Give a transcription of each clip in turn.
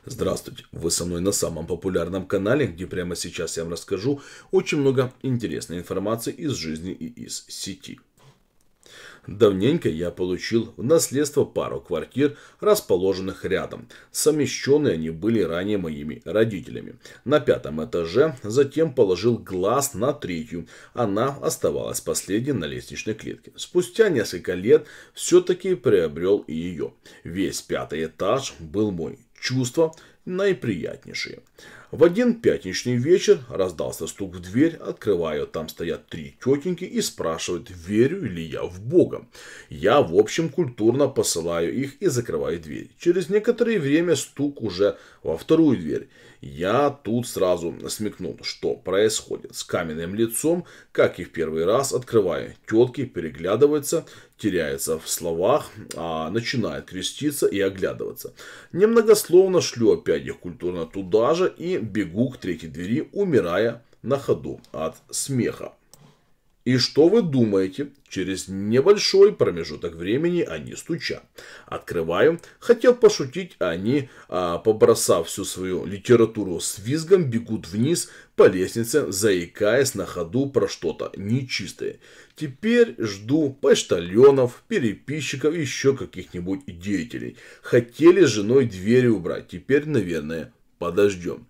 Здравствуйте, вы со мной на самом популярном канале, где прямо сейчас я вам расскажу очень много интересной информации из жизни и из сети. Давненько я получил в наследство пару квартир, расположенных рядом. Совмещенные они были ранее моими родителями. На пятом этаже, затем положил глаз на третью. Она оставалась последней на лестничной клетке. Спустя несколько лет все-таки приобрел и ее. Весь пятый этаж был мой. Чувства наиприятнейшие. В один пятничный вечер раздался стук в дверь, открываю, там стоят три тетеньки и спрашивают, верю ли я в Бога. Я, в общем, культурно посылаю их и закрываю дверь. Через некоторое время стук уже во вторую дверь. Я тут сразу смекнул, что происходит. С каменным лицом, как и в первый раз, открываю. Тетки переглядываются, теряются в словах, начинают креститься и оглядываться. Немногословно шлю опять их культурно туда же и бегу к третьей двери, умирая на ходу от смеха. И что вы думаете? Через небольшой промежуток времени они стучат. Открываю. Хотел пошутить, а они, побросав всю свою литературу с визгом, бегут вниз по лестнице, заикаясь на ходу про что-то нечистое. Теперь жду почтальонов, переписчиков и еще каких-нибудь деятелей. Хотели с женой двери убрать. Теперь, наверное, подождем.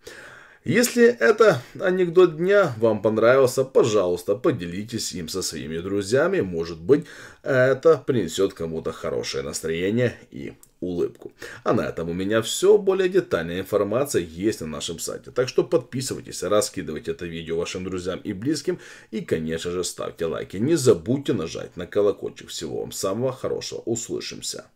Если это анекдот дня вам понравился, пожалуйста, поделитесь им со своими друзьями. Может быть, это принесет кому-то хорошее настроение и улыбку. А на этом у меня все. Более детальная информация есть на нашем сайте. Так что подписывайтесь, раскидывайте это видео вашим друзьям и близким. И, конечно же, ставьте лайки. Не забудьте нажать на колокольчик. Всего вам самого хорошего. Услышимся.